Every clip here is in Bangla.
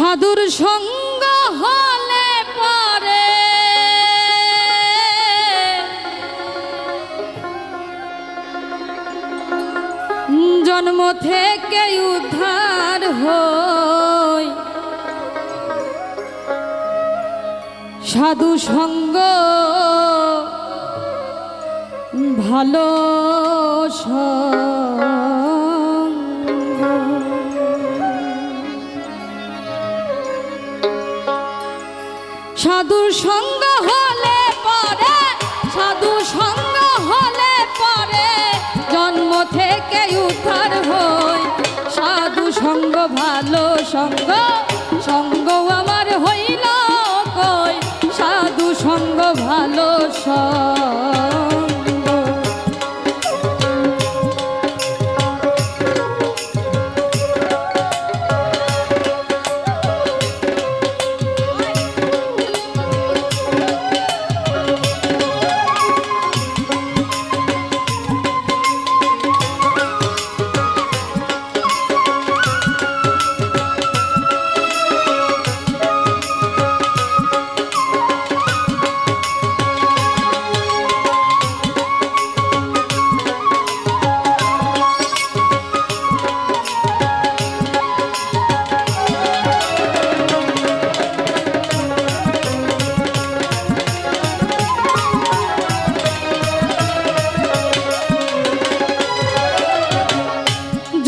সাধুর সঙ্গ হলে পরে জন্ম থেকে উদ্ধার হই, সাধু সঙ্গ ভালো সাধু সঙ্গ হলে পরে, সাধু সঙ্গ হলে পরে জন্ম থেকে উদ্ধার হই, সাধু সঙ্গ ভালো সঙ্গ, সঙ্গ আমার হইল কই, সাধু সঙ্গ ভালো সঙ্গ।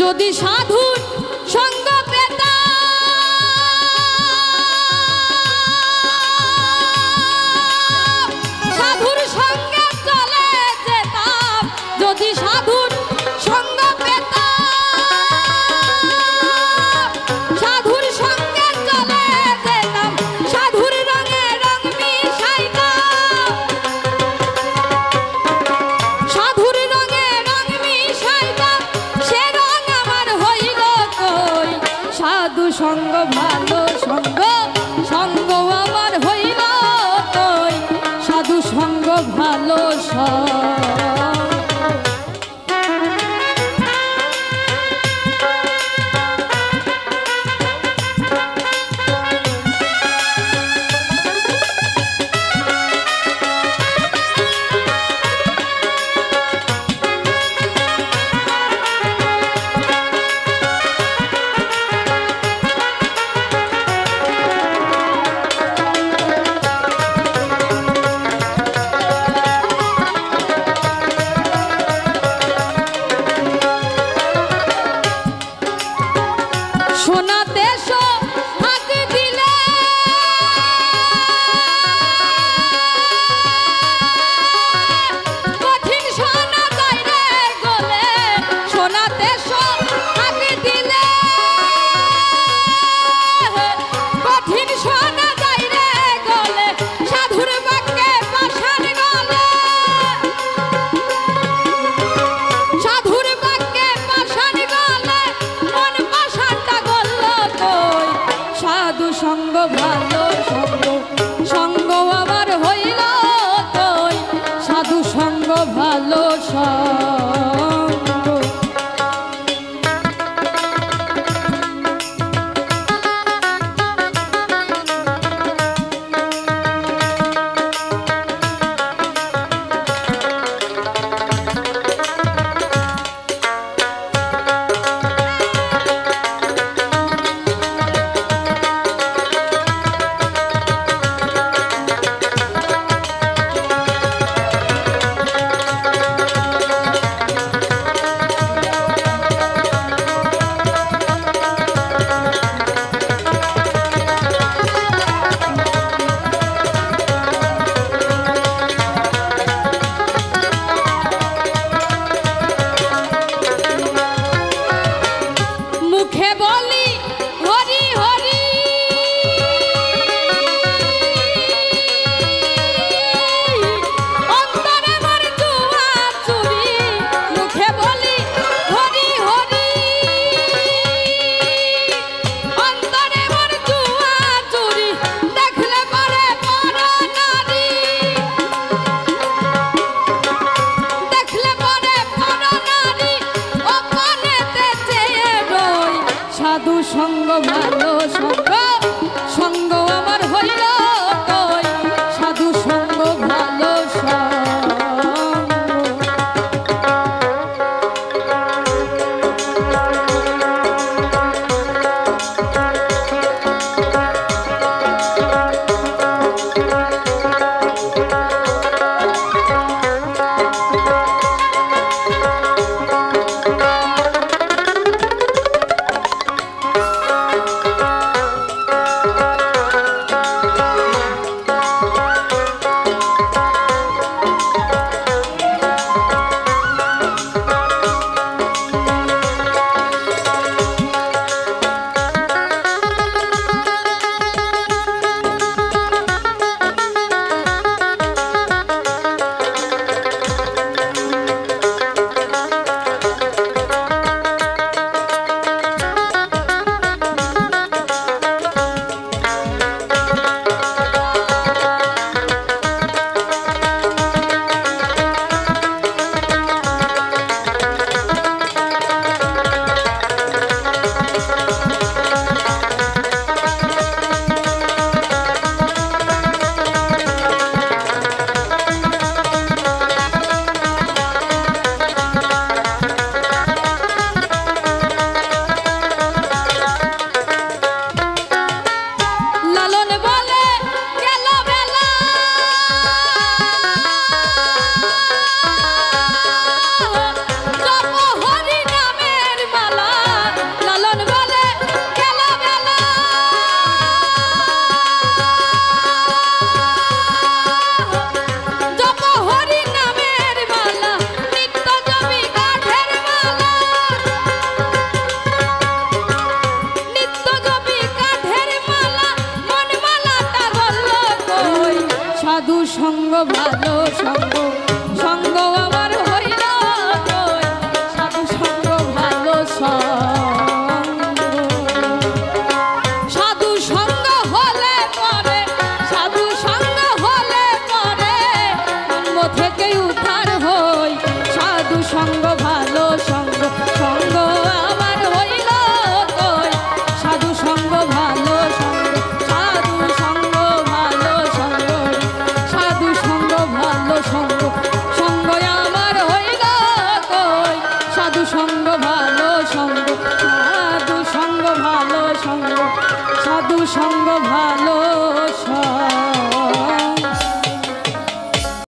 যদি সাধুর সঙ্গ পেতাম, সাধুর সঙ্গে চলে যেতাম, যদি সাধুর সঙ্গ পেতাম, সাধুর সঙ্গে চলে যেতাম, সাধুর রঙে রং মিশাইতাম, সাধুর রঙে রং মিশাইতাম, সে সাধু সঙ্গ ভালো সঙ্গ, সঙ্গ আমার হইল কই, সাধু সঙ্গ ভালো সঙ্গ। শোনাতে সোহাগ দিলে কঠিন শোনা যায় রে গলে, শোনাতে সোহাগ দিলে কঠিন শোনা যায় রে গলে, সাধুর বাক্যে পাষাণ গলে, সাধুর বাক্যে পাষাণ গলে, মন পাষাণটা গল কই, সাধু সঙ্গ ভালো সঙ্গ, সঙ্গ আমার হইল কই, সাধু সঙ্গ ভালো সঙ্গ।